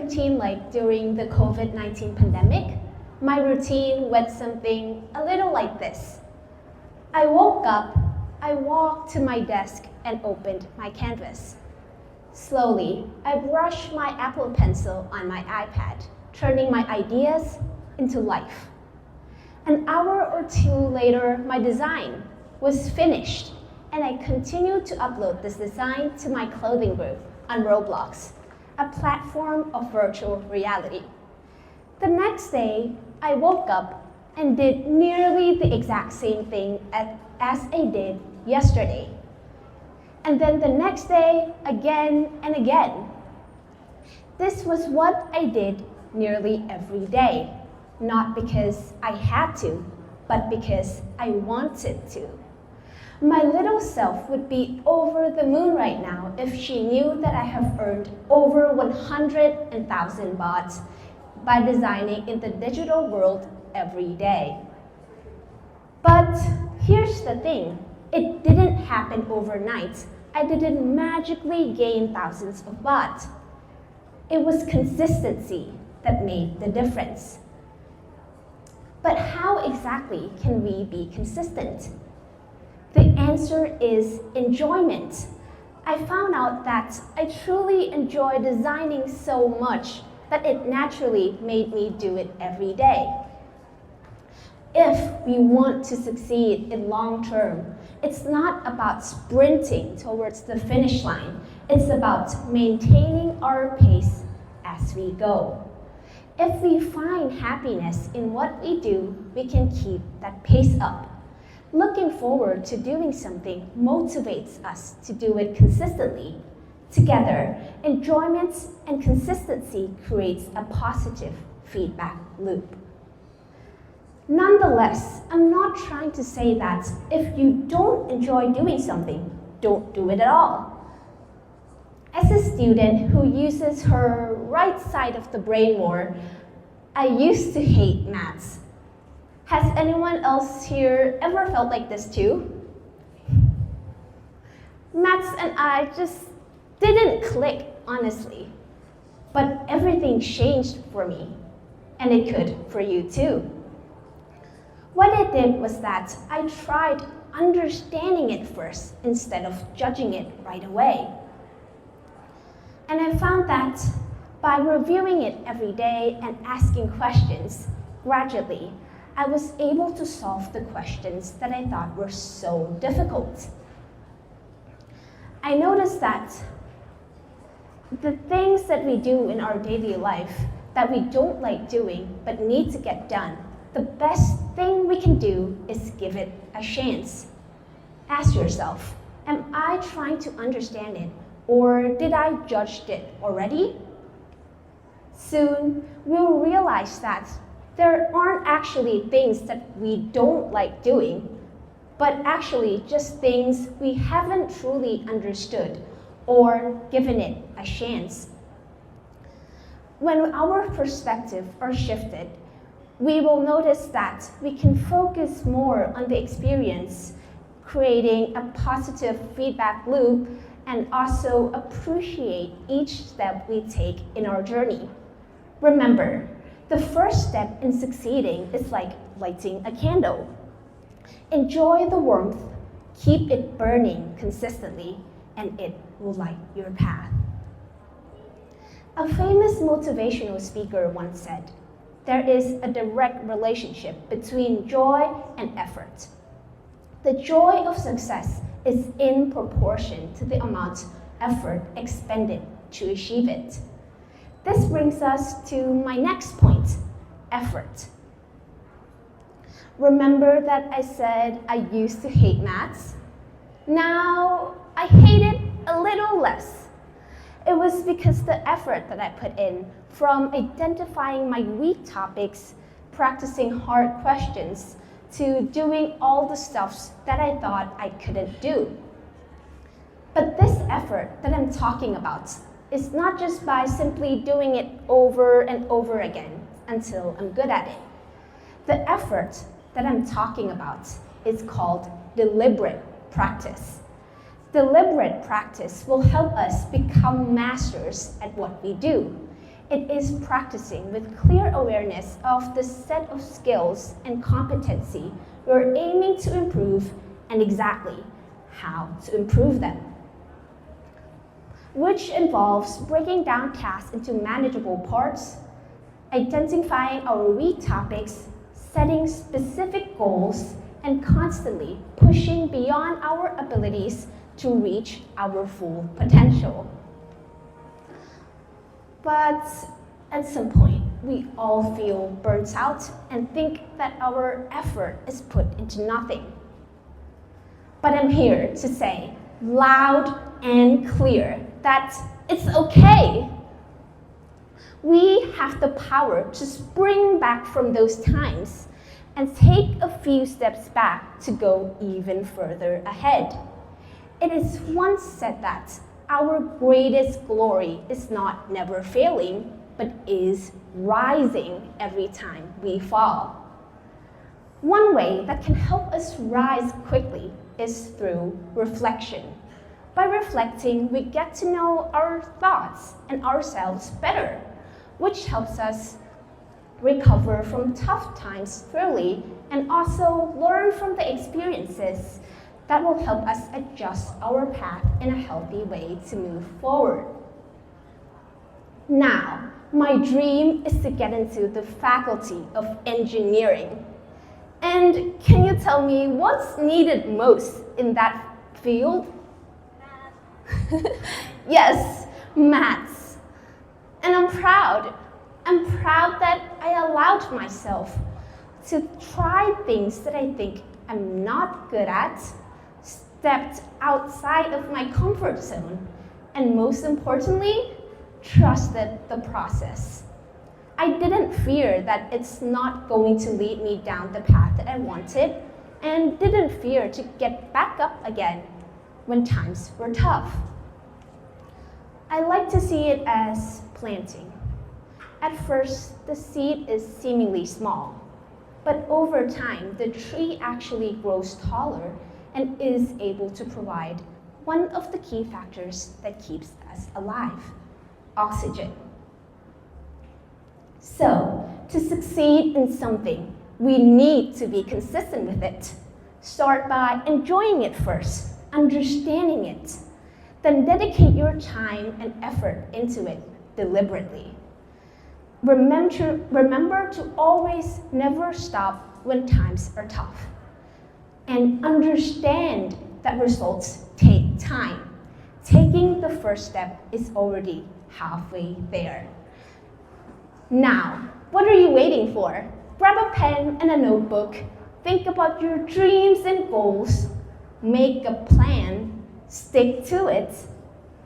routine like during the COVID-19 pandemic, my routine went something a little like this. I woke up, I walked to my desk and opened my canvas. Slowly, I brushed my Apple Pencil on my iPad, turning my ideas into life. An hour or two later, my design was finished, and I continued to upload this design to my clothing group on Roblox, a platform of virtual reality. The next day, I woke up and did nearly the exact same thing as I did yesterday. And then the next day, again and again. This was what I did nearly every day, not because I had to, but because I wanted to. My little self would be over the moon right now if she knew that I have earned over 100,000 bahts by designing in the digital world every day. But here's the thing, it didn't happen overnight. I didn't magically gain thousands of baht. It was consistency that made the difference. But how exactly can we be consistent? The answer is enjoyment. I found out that I truly enjoy designing so much that it naturally made me do it every day. If we want to succeed in long term, it's not about sprinting towards the finish line. It's about maintaining our pace as we go. If we find happiness in what we do, we can keep that pace up. Looking forward to doing something motivates us to do it consistently. Together, enjoyment and consistency creates a positive feedback loop. Nonetheless, I'm not trying to say that if you don't enjoy doing something, don't do it at all. As a student who uses her right side of the brain more, I used to hate maths. Has anyone else here ever felt like this too? Maths and I just didn't click, honestly. But everything changed for me, and it could for you too. What I did was that I tried understanding it first instead of judging it right away. And I found that by reviewing it every day and asking questions, gradually, I was able to solve the questions that I thought were so difficult. I noticed that the things that we do in our daily life that we don't like doing but need to get done, the best thing we can do is give it a chance. Ask yourself, am I trying to understand it, or did I judge it already? Soon, we'll realize that there aren't actually things that we don't like doing, but actually just things we haven't truly understood or given it a chance. When our perspective are shifted, we will notice that we can focus more on the experience, creating a positive feedback loop, and also appreciate each step we take in our journey. Remember, the first step in succeeding is like lighting a candle. Enjoy the warmth, keep it burning consistently, and it will light your path. A famous motivational speaker once said, there is a direct relationship between joy and effort. The joy of success is in proportion to the amount of effort expended to achieve it. This brings us to my next point, effort. Remember that I said I used to hate maths? Now I hate it a little less. It was because the effort that I put in, from identifying my weak topics, practicing hard questions, to doing all the stuff that I thought I couldn't do. But this effort that I'm talking about is not just by simply doing it over and over again until I'm good at it. The effort that I'm talking about is called deliberate practice. Deliberate practice will help us become masters at what we do. It is practicing with clear awareness of the set of skills and competency we're aiming to improve and exactly how to improve them, which involves breaking down tasks into manageable parts, identifying our weak topics, setting specific goals, and constantly pushing beyond our abilities to reach our full potential. But at some point, we all feel burnt out and think that our effort is put into nothing. But I'm here to say loud and clear that it's okay. We have the power to spring back from those times and take a few steps back to go even further ahead. It is once said that our greatest glory is not never failing, but is rising every time we fall. One way that can help us rise quickly is through reflection. By reflecting, we get to know our thoughts and ourselves better, which helps us recover from tough times thoroughly and also learn from the experiences that will help us adjust our path in a healthy way to move forward. Now, my dream is to get into the Faculty of Engineering. And can you tell me what's needed most in that field? Math. Yes, maths. And I'm proud that I allowed myself to try things that I think I'm not good at, stepped outside of my comfort zone, and most importantly, trusted the process. I didn't fear that it's not going to lead me down the path that I wanted, and didn't fear to get back up again when times were tough. I like to see it as planting. At first, the seed is seemingly small, but over time, the tree actually grows taller and is able to provide one of the key factors that keeps us alive: oxygen. So, to succeed in something, we need to be consistent with it. Start by enjoying it first, understanding it, then dedicate your time and effort into it deliberately. Remember to always never stop when times are tough. And understand that results take time. Taking the first step is already halfway there. Now, what are you waiting for? Grab a pen and a notebook. Think about your dreams and goals. Make a plan. Stick to it.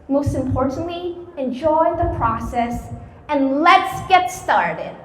Most importantly, enjoy the process, and let's get started.